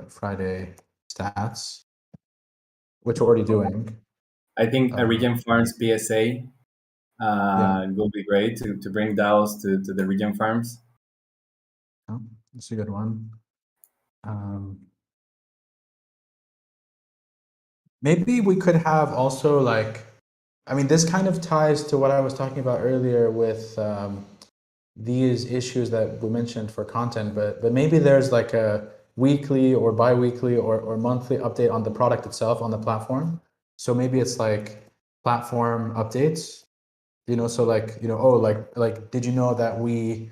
Friday stats, which we're already doing. I think a Region Farms PSA will be great to bring DAOs to the Region Farms. Oh, that's a good one. Maybe we could have also like, I mean, this kind of ties to what I was talking about earlier with these issues that we mentioned for content, but maybe there's like a weekly or bi-weekly or monthly update on the product itself on the platform. So maybe it's like platform updates, you know, so like, you know, oh, like, did you know that we,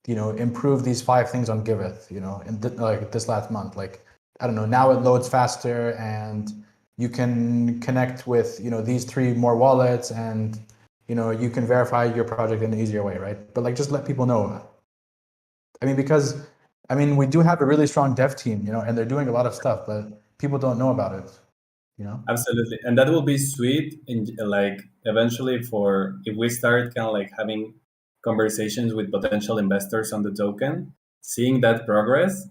you know, improved these 5 things on Giveth, you know, in like this last month, like, I don't know, now it loads faster and you can connect with, you know, these 3 more wallets and, you know, you can verify your project in an easier way, right? But like, just let people know. I mean, because, I mean, we do have a really strong dev team, you know, and they're doing a lot of stuff, but people don't know about it, you know? Absolutely. And that will be sweet in like eventually for if we start kind of like having conversations with potential investors on the token, seeing that progress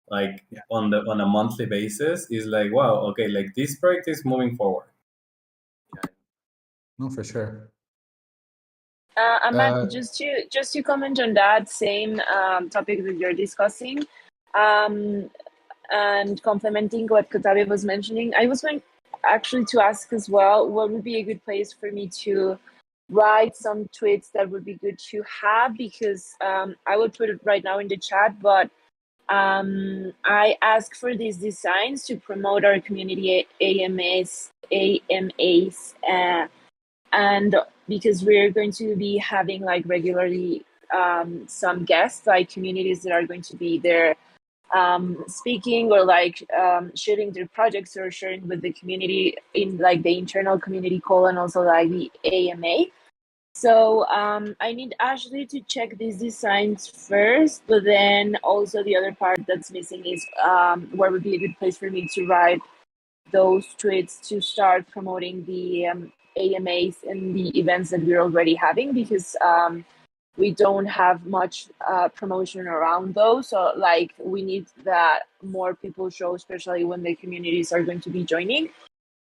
like on a monthly basis is like, wow, okay, like this project is moving forward. No, for sure. Matt, just to comment on that same topic that you're discussing, and complementing what Katabe was mentioning, I was going actually to ask as well, what would be a good place for me to write some tweets that would be good to have, because I will put it right now in the chat, but I ask for these designs to promote our community AMAs, and because we're going to be having like regularly some guests, like communities that are going to be there speaking or like sharing their projects or sharing with the community in like the internal community call and also like the AMA. So I need Ashley to check these designs first, but then also the other part that's missing is where would be a good place for me to write those tweets to start promoting the AMAs and the events that we're already having, because we don't have much promotion around those. So like we need that more people show, especially when the communities are going to be joining.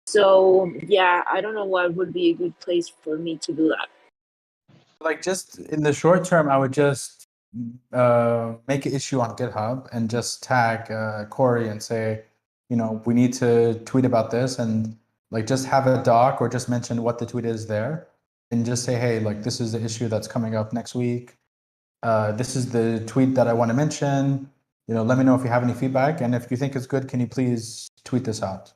So yeah, I don't know what would be a good place for me to do that. Like just in the short term, I would just make an issue on GitHub and just tag Corey and say, you know, we need to tweet about this, and like just have a doc or just mention what the tweet is there, and just say, hey, like this is the issue that's coming up next week. This is the tweet that I want to mention. You know, let me know if you have any feedback, and if you think it's good, can you please tweet this out?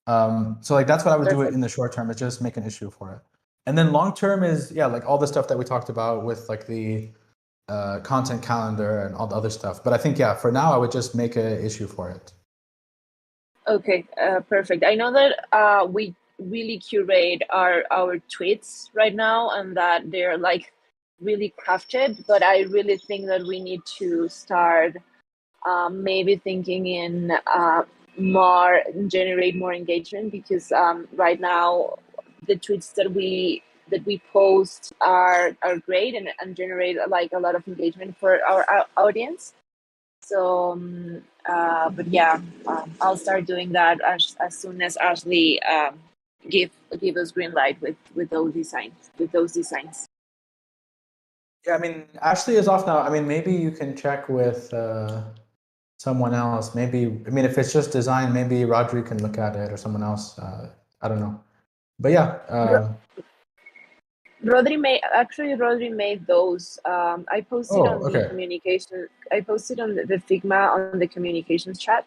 So like that's what I would do it in the short term, is just make an issue for it. And then long term is, yeah, like all the stuff that we talked about with like the content calendar and all the other stuff. But I think, yeah, for now, I would just make an issue for it. Okay, perfect. I know that we really curate our tweets right now and that they're like really crafted, but I really think that we need to start maybe thinking in generate more engagement, because right now the tweets that we post are great and generate like a lot of engagement for our audience. So but yeah, I'll start doing that as soon as Ashley give us green light with those designs. Yeah, I mean, Ashley is off now. I mean, maybe you can check with someone else. Maybe, I mean, if it's just design, maybe Rodri can look at it, or someone else. I don't know. But yeah. Rodri made those. I posted on the communication. I posted on the Figma on the communications chat.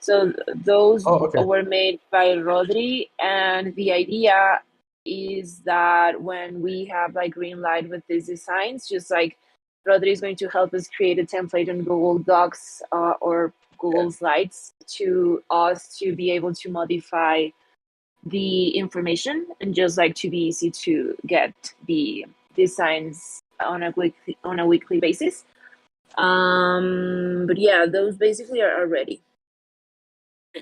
So those were made by Rodri, and the idea is that when we have like green light with these designs, just like Rodri is going to help us create a template on Google Docs or Google Slides to us to be able to modify the information and just like to be easy to get the designs on a weekly basis. But yeah, those basically are ready.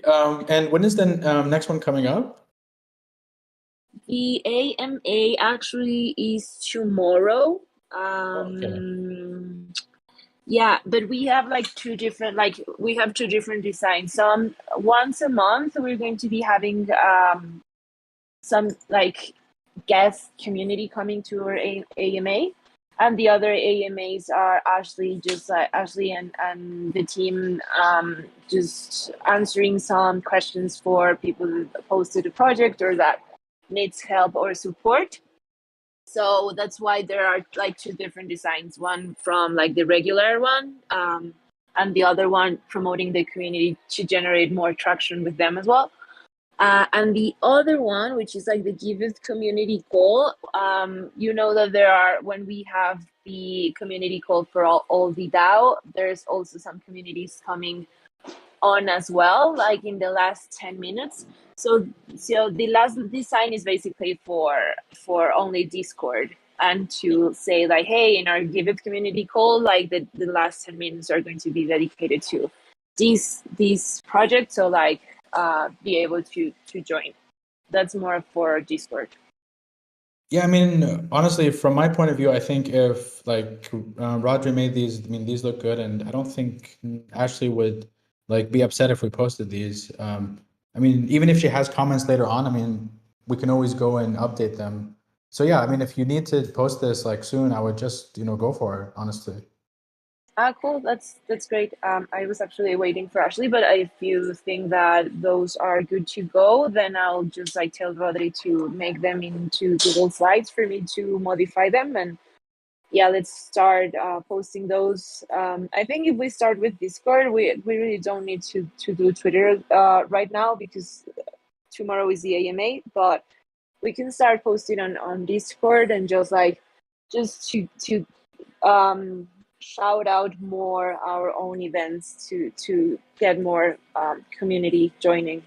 And when is the next one coming up? The AMA actually is tomorrow. Yeah, but we have like two different designs. Once a month we're going to be having some like guest community coming to our AMA, and the other AMAs are Ashley and the team just answering some questions for people who posted a project or that needs help or support. So that's why there are like two different designs, one from like the regular one, and the other one promoting the community to generate more traction with them as well. And the other one, which is like the Giveth community call, you know that there are, when we have the community call for all the DAO, there's also some communities coming on as well, like in the last 10 minutes. So the last design is basically for only Discord, and to say like, hey, in our Giveth community call, like the last 10 minutes are going to be dedicated to these projects. So like be able to join. That's more for Discord. Yeah, I mean, honestly, from my point of view, I think if like Rodri made these, I mean, these look good, and I don't think Ashley would like be upset if we posted these. I mean, even if she has comments later on, I mean, we can always go and update them. So yeah, I mean, if you need to post this like soon, I would just, go for it, honestly. Cool. That's great. I was actually waiting for Ashley, but if you think that those are good to go, then I'll just like tell Rodri to make them into Google Slides for me to modify them. And yeah, let's start posting those. I think if we start with Discord, we really don't need to do Twitter right now, because tomorrow is the AMA. But we can start posting on Discord, and just to shout out more our own events to get more community joining.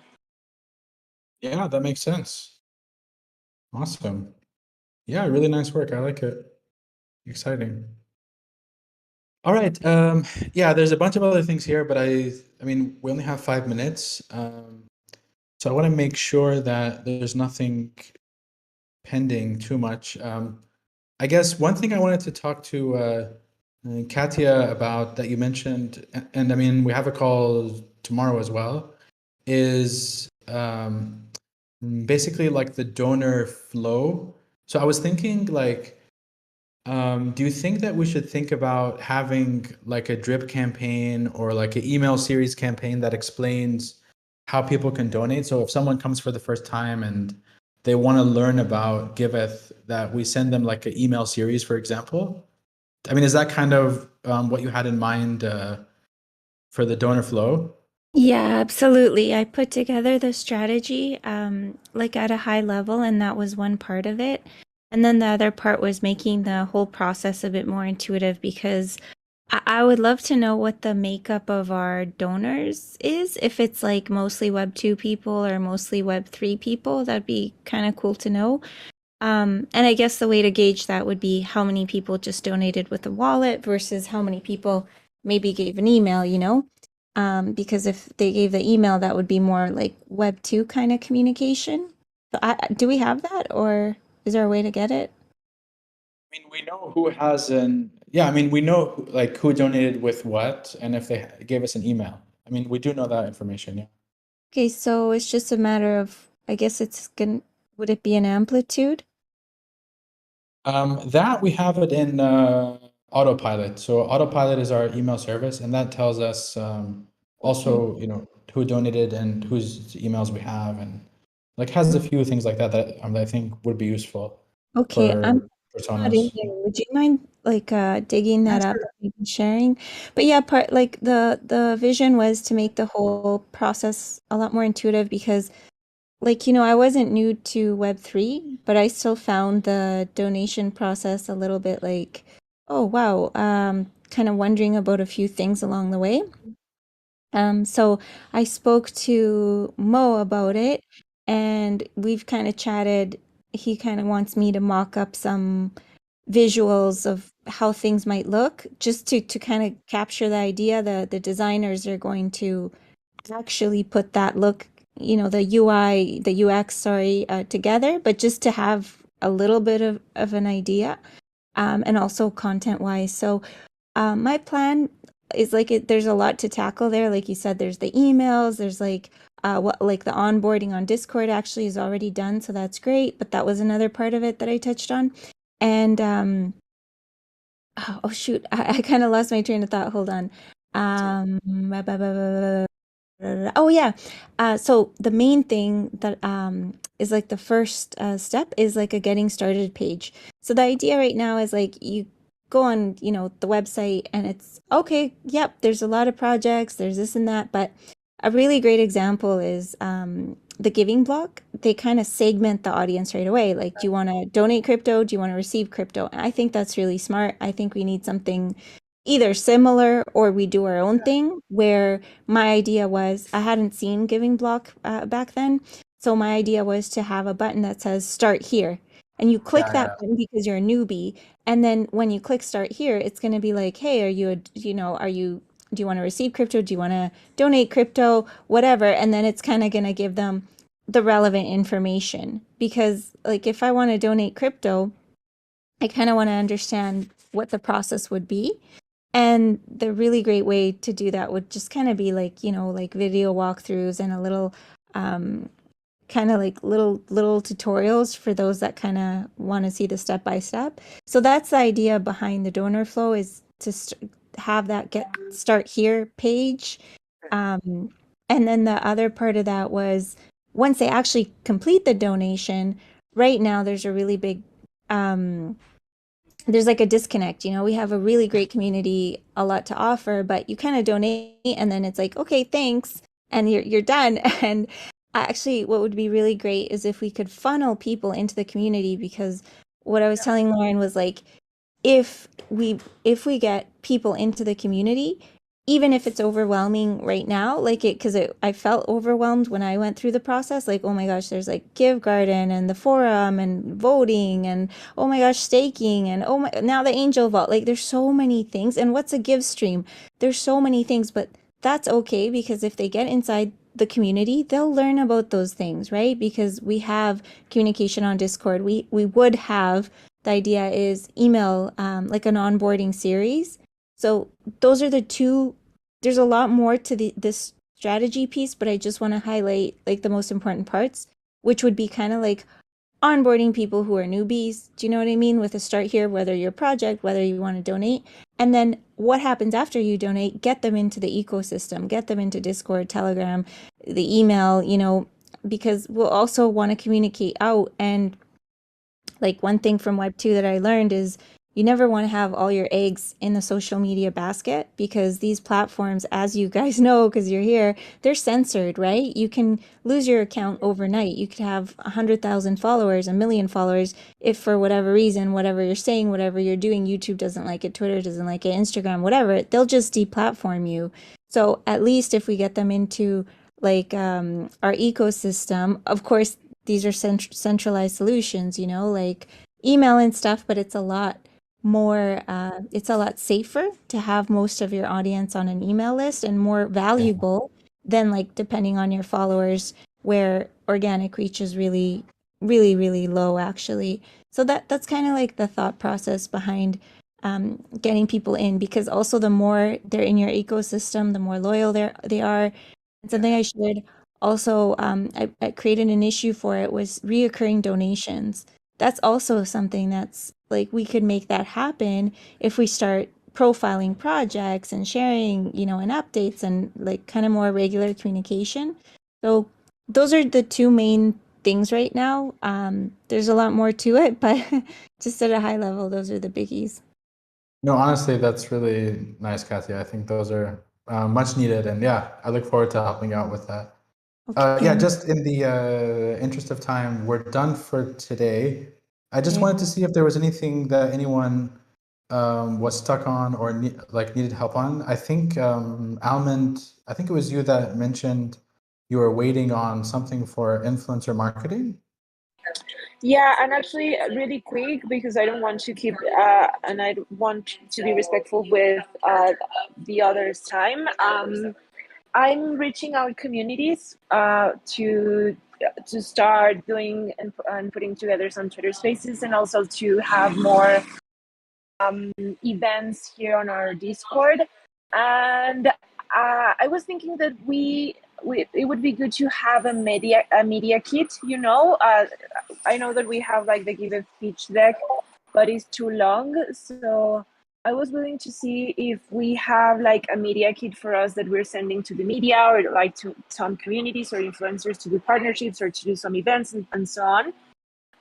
Yeah, that makes sense. Awesome. Yeah, really nice work. I like it. Exciting. All right. Yeah, there's a bunch of other things here, but I mean, we only have 5 minutes. So I want to make sure that there's nothing pending too much. I guess one thing I wanted to talk to Katia about that you mentioned, and I mean, we have a call tomorrow as well, is basically like the donor flow. So I was thinking like, do you think that we should think about having like a drip campaign or like an email series campaign that explains how people can donate? So if someone comes for the first time and they want to learn about Giveth, that we send them like an email series, for example. I mean, is that kind of what you had in mind for the donor flow? Yeah, absolutely. I put together the strategy like at a high level, and that was one part of it. And then the other part was making the whole process a bit more intuitive, because I would love to know what the makeup of our donors is. If it's like mostly Web 2 people or mostly Web 3 people, that'd be kind of cool to know. And I guess the way to gauge that would be how many people just donated with a wallet versus how many people maybe gave an email, because if they gave the email, that would be more like Web 2 kind of communication. So do we have that, or is there a way to get it? I mean, we know who has I mean, we know like who donated with what, and if they gave us an email. I mean, we do know that information, yeah. Okay, so it's just a matter of, I guess would it be an amplitude? That we have it in Autopilot. So Autopilot is our email service, and that tells us also, who donated and whose emails we have, and like has a few things like that that I think would be useful Okay, for I'm not in personas. here. Would you mind like digging that Yeah, up sure. and maybe sharing? But yeah, part like the vision was to make the whole process a lot more intuitive, because like, I wasn't new to Web3, but I still found the donation process a little bit like, oh wow, kind of wondering about a few things along the way. So I spoke to Mo about it, and we've kind of chatted. He kind of wants me to mock up some visuals of how things might look, just to kind of capture the idea. The designers are going to actually put that look, the UI, the UX, sorry, together, but just to have a little bit of an idea, and also content wise. So My plan is like there's a lot to tackle there. Like you said, there's the emails, there's like what like the onboarding on Discord actually is already done, so that's great. But that was another part of it that I touched on. And oh shoot, I kind of lost my train of thought. Hold on. Oh yeah. So the main thing that is like the first step is like a getting started page. So the idea right now is like you go on, the website and it's okay, yep, there's a lot of projects, there's this and that, but a really great example is the giving block. They kind of segment the audience right away. Like, do you want to donate crypto? Do you want to receive crypto? And I think that's really smart. I think we need something either similar or we do our own thing where my idea was I hadn't seen Giving Block back then. So my idea was to have a button that says start here. And you click that button because you're a newbie. And then when you click start here, it's going to be like, hey, do you want to receive crypto? Do you want to donate crypto? Whatever. And then it's kind of going to give them the relevant information. Because like if I want to donate crypto, I kind of want to understand what the process would be. And the really great way to do that would just kind of be like, like video walkthroughs and a little kind of like little tutorials for those that kind of want to see the step by step. So that's the idea behind the donor flow, is to have that get start here page. And then the other part of that was once they actually complete the donation, right now there's a really big there's like a disconnect. We have a really great community, a lot to offer, but you kind of donate and then it's like, okay, thanks, and you're done. And actually, what would be really great is if we could funnel people into the community, because what I was telling Lauren was like, if we get people into the community, even if it's overwhelming right now, like because I felt overwhelmed when I went through the process, like, oh my gosh, there's like Give Garden and the forum and voting and oh my gosh, staking and oh my, now the Angel Vault, like there's so many things. And what's a give stream? There's so many things, but that's okay, because if they get inside the community, they'll learn about those things, right? Because we have communication on Discord. We would have, the idea is email, like an onboarding series. So those are the two. There's a lot more to this strategy piece, but I just want to highlight like the most important parts, which would be kind of like onboarding people who are newbies. Do you know what I mean? With a start here, whether your project, whether you want to donate, and then what happens after you donate, get them into the ecosystem, get them into Discord, Telegram, the email, because we'll also want to communicate out. And like one thing from Web 2 that I learned is you never want to have all your eggs in the social media basket, because these platforms, as you guys know, because you're here, they're censored, right? You can lose your account overnight. You could have 100,000 followers, 1 million followers, if for whatever reason, whatever you're saying, whatever you're doing, YouTube doesn't like it, Twitter doesn't like it, Instagram, whatever, they'll just deplatform you. So at least if we get them into like our ecosystem, of course, these are centralized solutions, like email and stuff, but it's a lot more, it's a lot safer to have most of your audience on an email list and more valuable than like depending on your followers, where organic reach is really, really, really low actually. So that's kind of like the thought process behind getting people in, because also the more they're in your ecosystem, the more loyal they are. And something I shared also, I created an issue for it, was reoccurring donations. That's also something that's like we could make that happen if we start profiling projects and sharing, and updates and like kind of more regular communication. So those are the two main things right now. There's a lot more to it, but just at a high level, those are the biggies. No, honestly, that's really nice, Kathy. I think those are much needed, and yeah, I look forward to helping out with that. Yeah, just in the interest of time, we're done for today. I just wanted to see if there was anything that anyone was stuck on or needed help on. I think Almond, I think it was you that mentioned you were waiting on something for influencer marketing. Yeah, and actually really quick, because I don't want to keep and I want to be respectful with the others' time. I'm reaching out communities to start doing and putting together some Twitter spaces, and also to have more events here on our Discord, and I was thinking that it would be good to have a media kit. I know that we have like the Giveth pitch deck, but it's too long. So I was willing to see if we have like a media kit for us that we're sending to the media or like to some communities or influencers to do partnerships or to do some events and so on.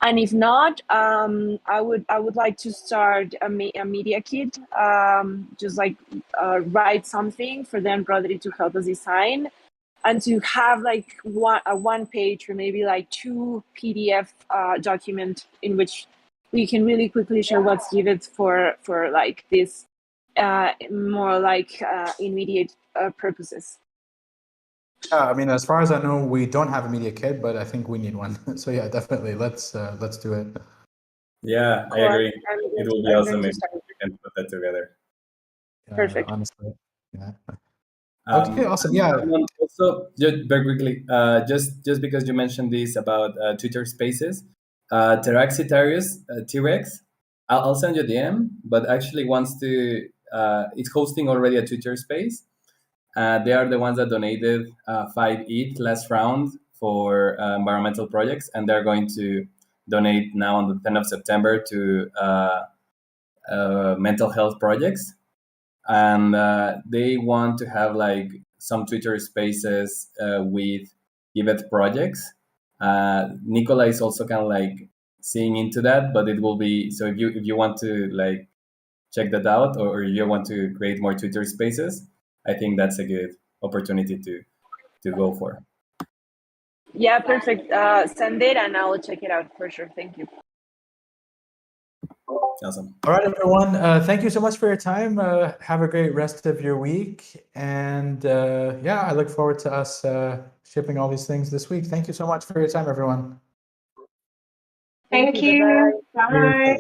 And if not, I would like to start a media kit, just like write something for them probably to help us design, and to have like a one page or maybe like 2 PDF document in which we can really quickly share what's needed for like this more like immediate purposes. I mean, as far as I know, we don't have a media kit, but I think we need one. So yeah, definitely, let's do it. Yeah, I agree. It will be awesome if we can put that together. Perfect. Honestly, yeah. Okay, awesome. Yeah. Also, just very quickly, just because you mentioned this about Twitter Spaces, Teraxitarius T-Rex, I'll send you a DM, but actually wants to. It's hosting already a Twitter Space. They are the ones that donated 5 ETH last round for environmental projects, and they're going to donate now on the 10th of September to mental health projects. And they want to have like some Twitter Spaces with Giveth projects. Nicola is also kind of like seeing into that, but it will be, so if you want to like check that out, or you want to create more Twitter Spaces, I think that's a good opportunity to go for. Yeah, perfect. Send it and I will check it out for sure. Thank you. Awesome. All right, everyone. Thank you so much for your time. Have a great rest of your week. And yeah, I look forward to us shipping all these things this week. Thank you so much for your time, everyone. Thank you. Bye.